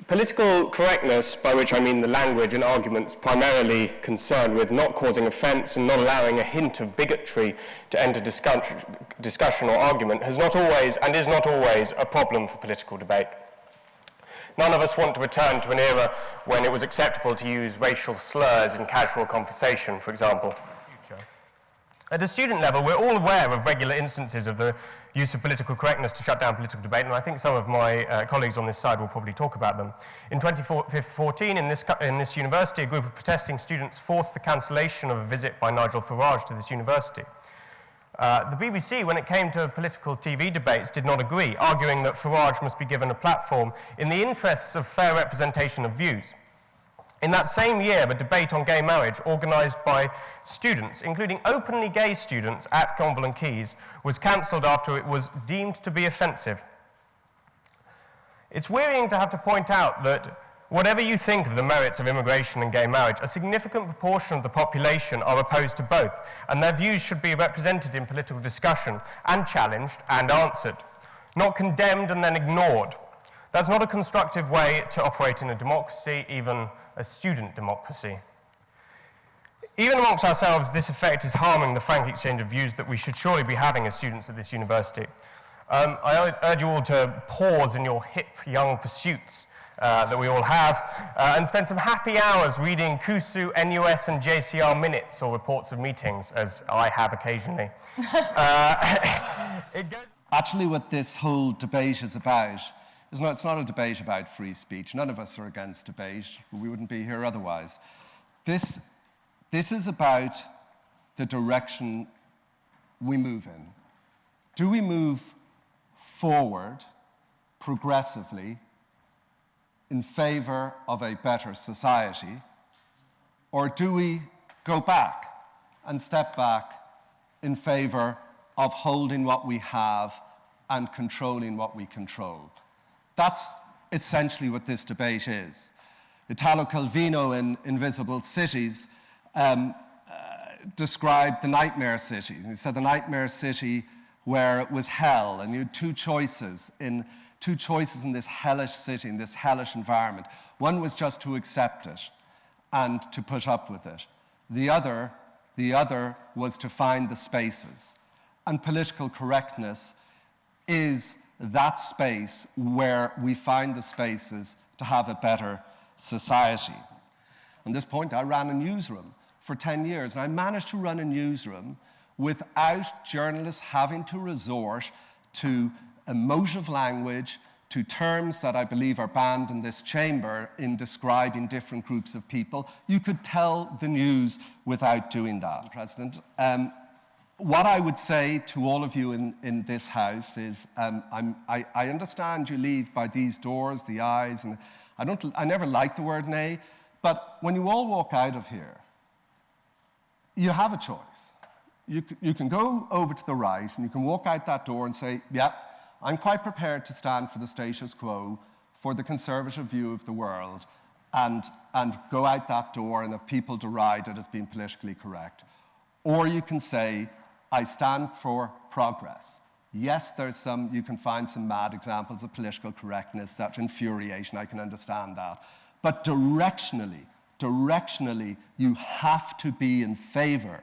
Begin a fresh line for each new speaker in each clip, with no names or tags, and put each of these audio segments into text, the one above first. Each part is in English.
Political correctness, by which I mean the language and arguments primarily concerned with not causing offence and not allowing a hint of bigotry to enter discussion or argument, has not always and is not always a problem for political debate. None of us want to return to an era when it was acceptable to use racial slurs in casual conversation, for example. At a student level, we're all aware of regular instances of the use of political correctness to shut down political debate, and I think some of my colleagues on this side will probably talk about them. In 2014, in this university, a group of protesting students forced the cancellation of a visit by Nigel Farage to this university. The BBC, when it came to political TV debates, did not agree, arguing that Farage must be given a platform in the interests of fair representation of views. In that same year, a debate on gay marriage organised by students, including openly gay students at Gonville and Keys, was cancelled after it was deemed to be offensive. It's wearying to have to point out that whatever you think of the merits of immigration and gay marriage, a significant proportion of the population are opposed to both, and their views should be represented in political discussion and challenged and answered, not condemned and then ignored. That's not a constructive way to operate in a democracy, even a student democracy. Even amongst ourselves, this effect is harming the frank exchange of views that we should surely be having as students at this university. I urge you all to pause in your hip young pursuits that we all have and spend some happy hours reading KUSU, NUS and JCR minutes or reports of meetings, as I have occasionally.
Actually, what this whole debate is about it's not a debate about free speech. None of us are against debate, but we wouldn't be here otherwise. This is about the direction we move in. Do we move forward progressively in favor of a better society, or do we go back and step back in favor of holding what we have and controlling what we control? That's essentially what this debate is. Italo Calvino in Invisible Cities described the nightmare cities. And he said the nightmare city where it was hell, and you had two choices in this hellish city, in this hellish environment. One was just to accept it and to put up with it. The other was to find the spaces. And political correctness is that space where we find the spaces to have a better society. On this point, I ran a newsroom for 10 years, and I managed to run a newsroom without journalists having to resort to emotive language, to terms that I believe are banned in this chamber in describing different groups of people. You could tell the news without doing that, President. What I would say to all of you in this house is, I understand you leave by these doors, the eyes, and I never liked the word nay, but when you all walk out of here, you have a choice. You can go over to the right and you can walk out that door and say, yeah, I'm quite prepared to stand for the status quo, for the conservative view of the world, and go out that door and have people deride it as being politically correct. Or you can say, I stand for progress. Yes, you can find some mad examples of political correctness, that infuriation, I can understand that. But directionally, you have to be in favor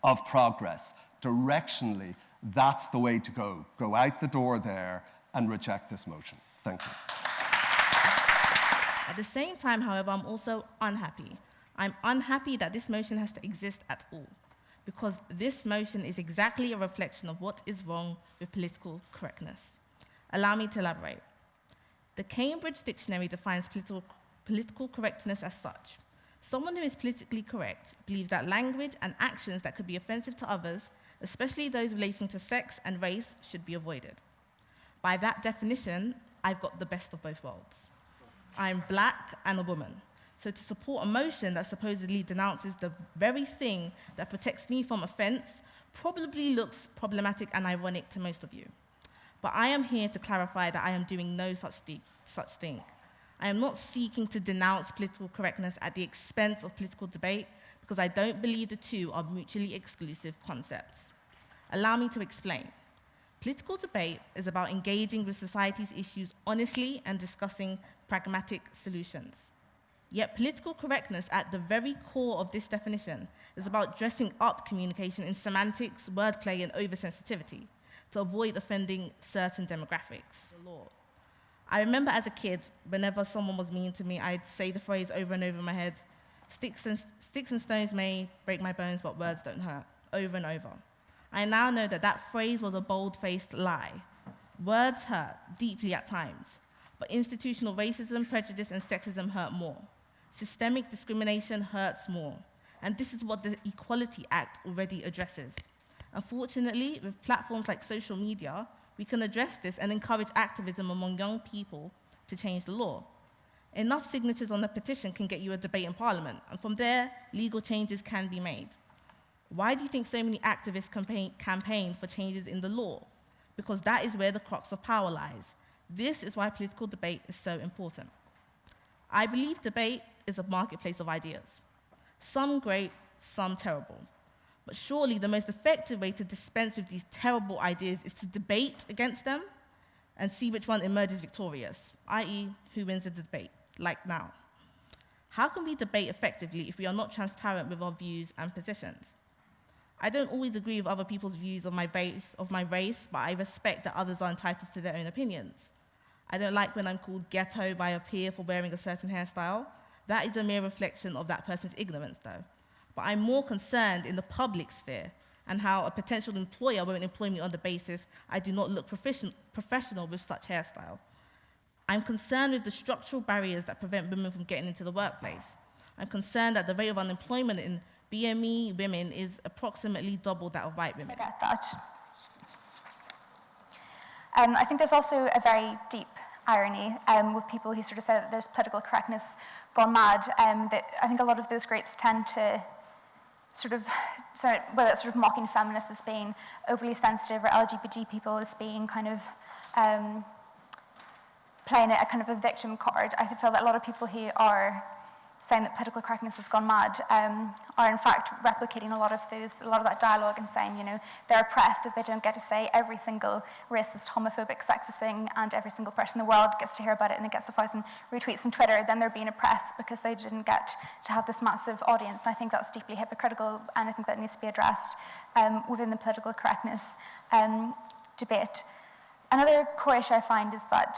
of progress. Directionally, that's the way to go. Go out the door there and reject this motion. Thank you.
At the same time, however, I'm also unhappy. I'm unhappy that this motion has to exist at all, because this motion is exactly a reflection of what is wrong with political correctness. Allow me to elaborate. The Cambridge Dictionary defines political correctness as such. Someone who is politically correct believes that language and actions that could be offensive to others, especially those relating to sex and race, should be avoided. By that definition, I've got the best of both worlds. I'm black and a woman. So to support a motion that supposedly denounces the very thing that protects me from offense probably looks problematic and ironic to most of you. But I am here to clarify that I am doing no such thing. I am not seeking to denounce political correctness at the expense of political debate, because I don't believe the two are mutually exclusive concepts. Allow me to explain. Political debate is about engaging with society's issues honestly and discussing pragmatic solutions. Yet political correctness at the very core of this definition is about dressing up communication in semantics, wordplay, and oversensitivity to avoid offending certain demographics. The law. I remember as a kid, whenever someone was mean to me, I'd say the phrase over and over in my head, sticks and stones may break my bones, but words don't hurt, over and over. I now know that that phrase was a bold-faced lie. Words hurt deeply at times, but institutional racism, prejudice, and sexism hurt more. Systemic discrimination hurts more. And this is what the Equality Act already addresses. Unfortunately, with platforms like social media, we can address this and encourage activism among young people to change the law. Enough signatures on a petition can get you a debate in Parliament, and from there, legal changes can be made. Why do you think so many activists campaign for changes in the law? Because that is where the crux of power lies. This is why political debate is so important. I believe debate is a marketplace of ideas. Some great, some terrible. But surely the most effective way to dispense with these terrible ideas is to debate against them and see which one emerges victorious, i.e., who wins the debate, like now. How can we debate effectively if we are not transparent with our views and positions? I don't always agree with other people's views of my race, but I respect that others are entitled to their own opinions. I don't like when I'm called ghetto by a peer for wearing a certain hairstyle. That is a mere reflection of that person's ignorance, though. But I'm more concerned in the public sphere and how a potential employer won't employ me on the basis I do not look professional with such hairstyle. I'm concerned with the structural barriers that prevent women from getting into the workplace. I'm concerned that the rate of unemployment in BME women is approximately double that of white women.
I get that. I think there's also a very deep irony with people who sort of say that there's political correctness gone mad. That I think a lot of those groups tend to whether it's sort of mocking feminists as being overly sensitive or LGBT people as being kind of playing a kind of a victim card. I feel that a lot of people who are saying that political correctness has gone mad are in fact replicating a lot of that dialogue and saying, you know, they're oppressed if they don't get to say every single racist, homophobic, sexist thing, and every single person in the world gets to hear about it and it gets 1,000 retweets on Twitter, then they're being oppressed because they didn't get to have this massive audience. And I think that's deeply hypocritical, and I think that needs to be addressed within the political correctness debate. Another core issue I find is that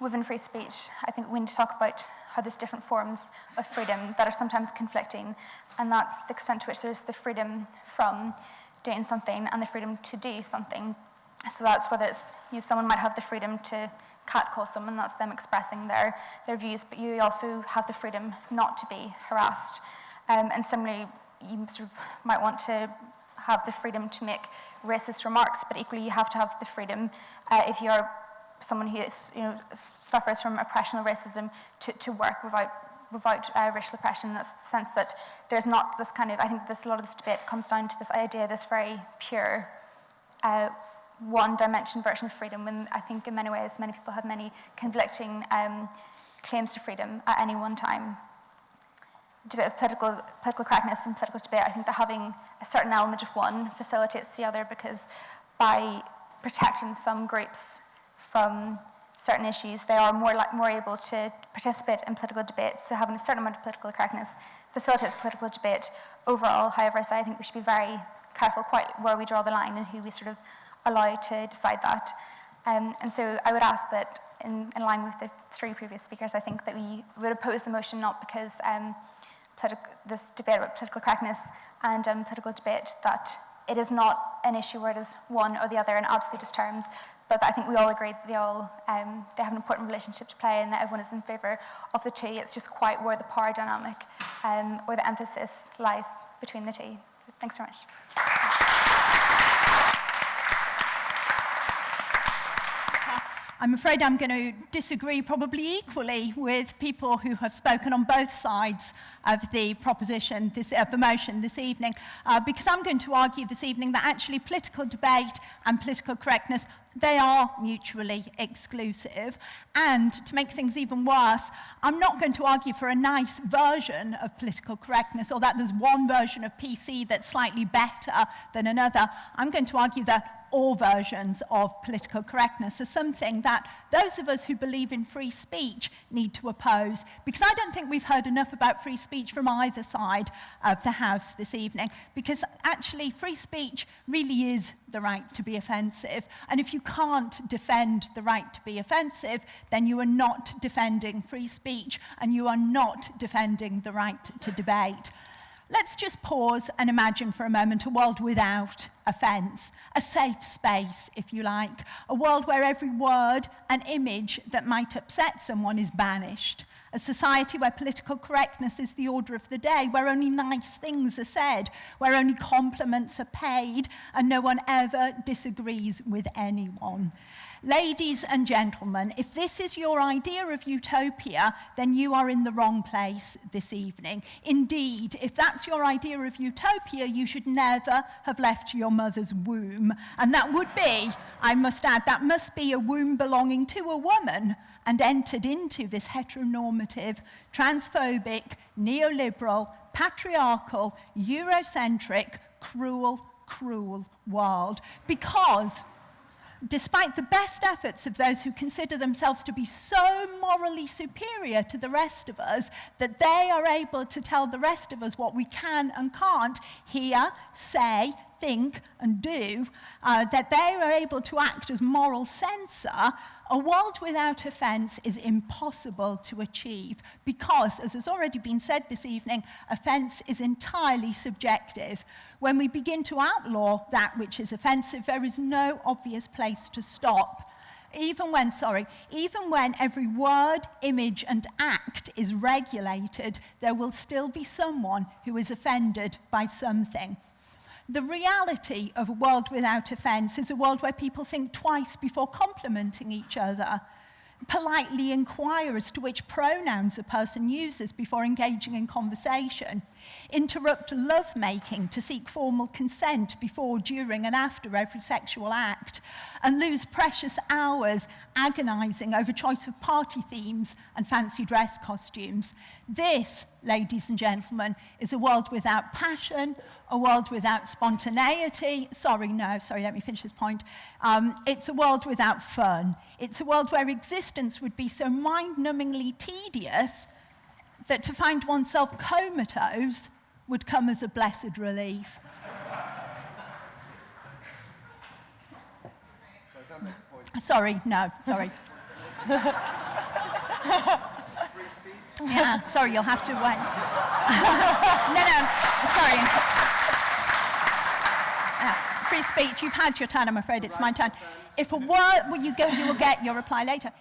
within free speech, I think we need to talk about how there's different forms of freedom that are sometimes conflicting, and that's the extent to which there's the freedom from doing something and the freedom to do something. So that's whether it's, you know, someone might have the freedom to catcall someone, that's them expressing their views, but you also have the freedom not to be harassed. And similarly, you sort of might want to have the freedom to make racist remarks, but equally you have to have the freedom, if you're someone who is, you know, suffers from oppression or racism, to work without racial oppression. That's the sense that there's not this kind of, I think a lot of this debate comes down to this idea, this very pure one-dimension version of freedom, when I think in many ways many people have many conflicting claims to freedom at any one time. Debate of political correctness and political debate, I think that having a certain element of one facilitates the other, because by protecting some groups from certain issues, they are more able to participate in political debate. So having a certain amount of political correctness facilitates political debate overall. However, I think we should be very careful quite where we draw the line and who we sort of allow to decide that. And so I would ask that, in line with the three previous speakers, I think that we would oppose the motion not because this debate about political correctness and political debate, that it is not an issue where it is one or the other in absolutist terms, but I think we all agree that they have an important relationship to play and that everyone is in favour of the two. It's just quite where the power dynamic or the emphasis lies between the two. Thanks so much.
I'm afraid I'm going to disagree probably equally with people who have spoken on both sides of the proposition, of the motion this evening, because I'm going to argue this evening that actually political debate and political correctness, they are mutually exclusive. And to make things even worse, I'm not going to argue for a nice version of political correctness or that there's one version of PC that's slightly better than another. I'm going to argue that all versions of political correctness are something that those of us who believe in free speech need to oppose, because I don't think we've heard enough about free speech from either side of the House this evening, because actually free speech really is the right to be offensive, and if you can't defend the right to be offensive, then you are not defending free speech, and you are not defending the right to debate. Let's just pause and imagine for a moment a world without offence, a safe space, if you like, a world where every word and image that might upset someone is banished, a society where political correctness is the order of the day, where only nice things are said, where only compliments are paid, and no one ever disagrees with anyone. Ladies and gentlemen, if this is your idea of utopia, then you are in the wrong place this evening. Indeed, if that's your idea of utopia, you should never have left your mother's womb. And that would be, I must add, that must be a womb belonging to a woman and entered into this heteronormative, transphobic, neoliberal, patriarchal, Eurocentric, cruel, cruel world. Because despite the best efforts of those who consider themselves to be so morally superior to the rest of us that they are able to tell the rest of us what we can and can't hear, say, think, and do, that they are able to act as moral censor, a world without offence is impossible to achieve because, as has already been said this evening, offence is entirely subjective. When we begin to outlaw that which is offensive, there is no obvious place to stop. Even when every word, image, and act is regulated, there will still be someone who is offended by something. The reality of a world without offence is a world where people think twice before complimenting each other, politely inquire as to which pronouns a person uses before engaging in conversation, interrupt lovemaking to seek formal consent before, during, and after every sexual act, and lose precious hours agonising over choice of party themes and fancy dress costumes. This, ladies and gentlemen, is a world without passion, a world without spontaneity. Let me finish this point. It's a world without fun. It's a world where existence would be so mind-numbingly tedious that to find oneself comatose would come as a blessed relief. Sorry.
Free speech?
Yeah, sorry, you'll have to wait. Sorry. Free speech, you've had your turn, I'm afraid it's my turn. If a word, you will get your reply later.